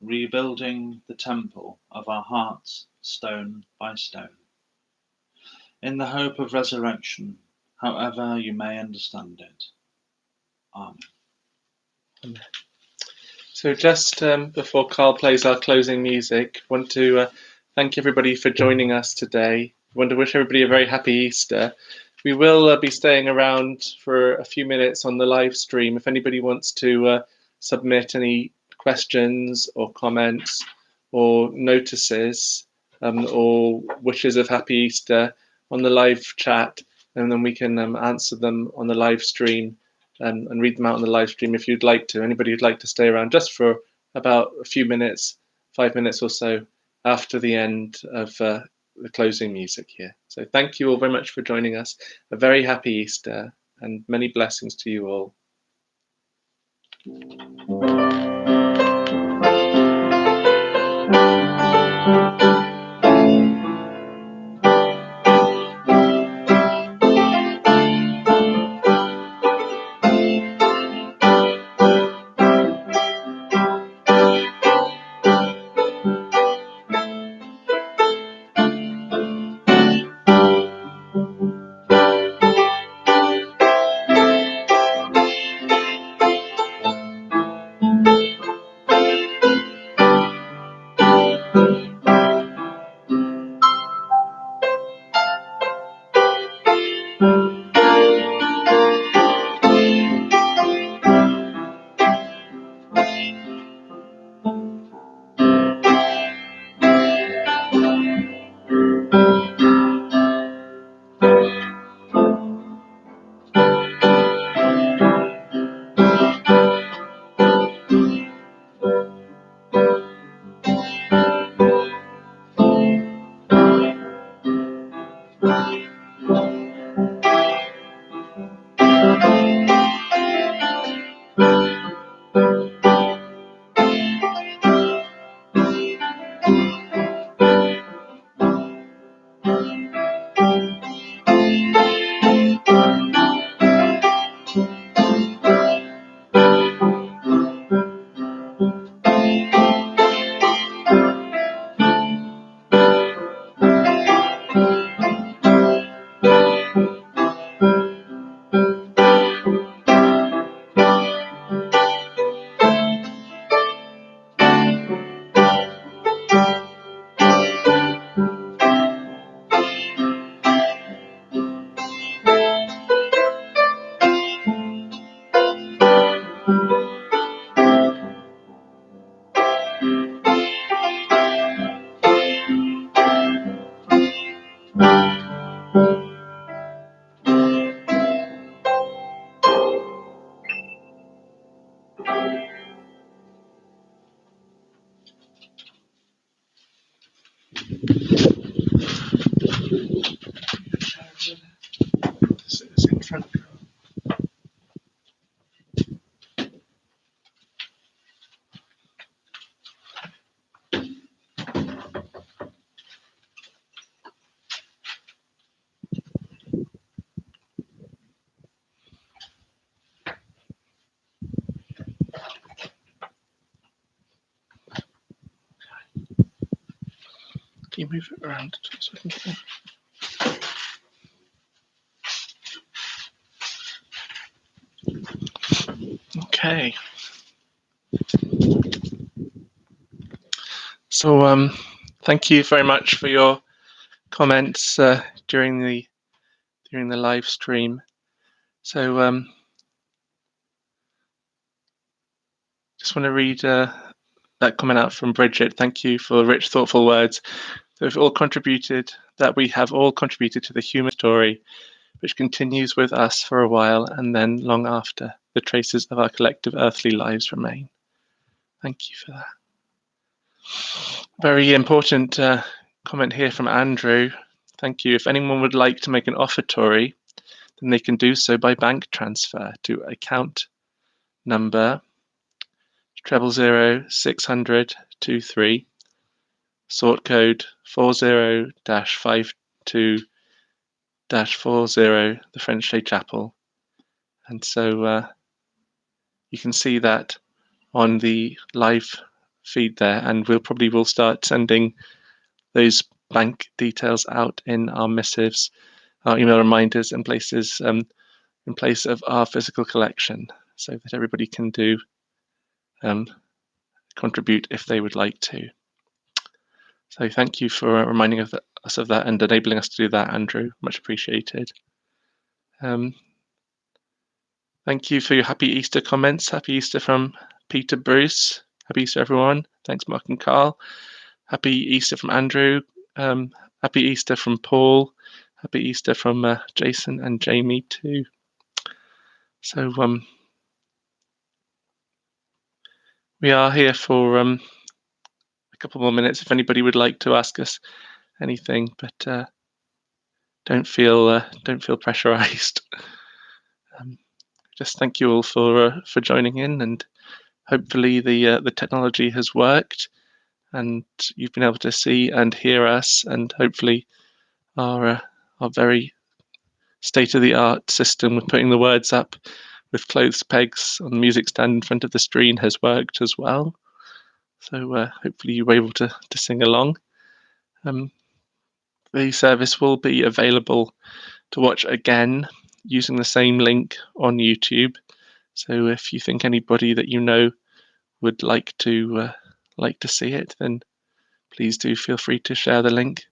rebuilding the temple of our hearts stone by stone, in the hope of resurrection, however you may understand it. Amen. So just before Carl plays our closing music, I want to thank everybody for joining us today. I want to wish everybody a very happy Easter. We will be staying around for a few minutes on the live stream. If anybody wants to submit any questions or comments or notices or wishes of happy Easter on the live chat, and then we can answer them on the live stream and read them out on the live stream if you'd like to. Anybody who'd like to stay around just for about a few minutes, 5 minutes or so after the end of the closing music here. So thank you all very much for joining us. A very happy Easter and many blessings to you all. Do you move it around so I can get in? Okay. So thank you very much for your comments during the live stream. So just want to read that comment out from Bridget. Thank you for rich, thoughtful words. So we have all contributed to the human story, which continues with us for a while and then long after the traces of our collective earthly lives remain. Thank you for that. Very important comment here from Andrew. Thank you. If anyone would like to make an offertory, then they can do so by bank transfer to account number 000-600-23, sort code 40-52-40, the French Shea Chapel. And so you can see that on the live feed there, and we'll start sending those bank details out in our missives, our email reminders, and places in place of our physical collection, so that everybody can do contribute if they would like to. So thank you for reminding us of that and enabling us to do that, Andrew. Much appreciated. Thank you for your Happy Easter comments. Happy Easter from Peter Bruce. Happy Easter, everyone. Thanks, Mark and Carl. Happy Easter from Andrew. Happy Easter from Paul. Happy Easter from Jason and Jamie too. So we are here for a couple more minutes if anybody would like to ask us anything, but don't feel pressurized. Just thank you all for joining in, and hopefully the technology has worked and you've been able to see and hear us, and hopefully our very state-of-the-art system with putting the words up with clothes pegs on the music stand in front of the screen has worked as well. So hopefully you were able to sing along. The service will be available to watch again using the same link on YouTube. So if you think anybody that you know would like to see it, then please do feel free to share the link.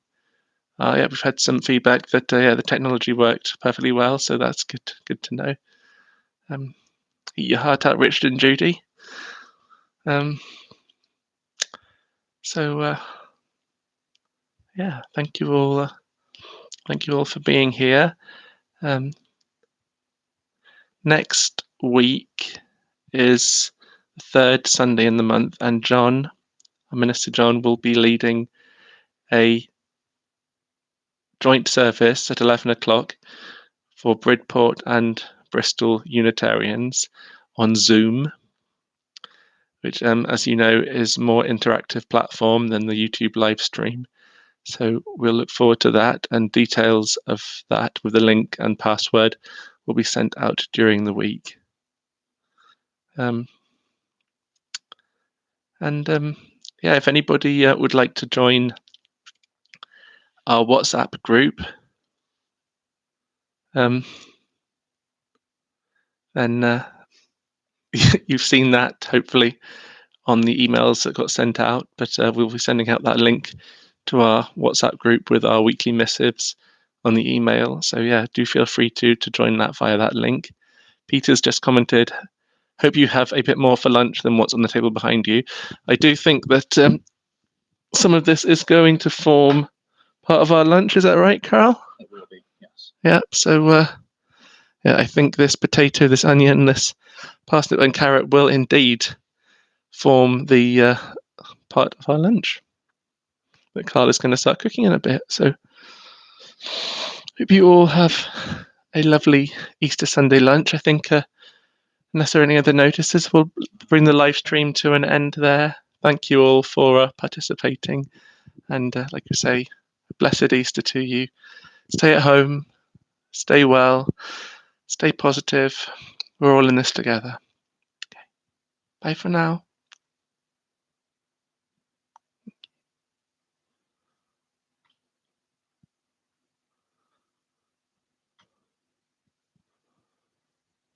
Yeah, we've had some feedback that the technology worked perfectly well, so that's good to know. Eat your heart out, Richard and Judy. So yeah, thank you all for being here. Next week is the third Sunday in the month, and John, our Minister John, will be leading a joint service at 11 o'clock for Bridport and Bristol Unitarians on Zoom, which, as you know, is a more interactive platform than the YouTube live stream. So we'll look forward to that, and details of that with the link and password will be sent out during the week. Yeah, if anybody would like to join our WhatsApp group, then you've seen that hopefully on the emails that got sent out, but we'll be sending out that link to our WhatsApp group with our weekly missives on the email. So yeah, do feel free to join that via that link. Peter's just commented, hope you have a bit more for lunch than what's on the table behind you. I do think that some of this is going to form part of our lunch. Is that right, Carl? It will be, yes. Yeah, so yeah, I think this potato, this onion, this parsnip and carrot will indeed form the part of our lunch that Carl is going to start cooking in a bit. So hope you all have a lovely Easter Sunday lunch. I think unless there are any other notices, we'll bring the live stream to an end there. Thank you all for participating, and like I say, blessed Easter to you. Stay at home, stay well, stay positive. We're all in this together. Okay. Bye for now.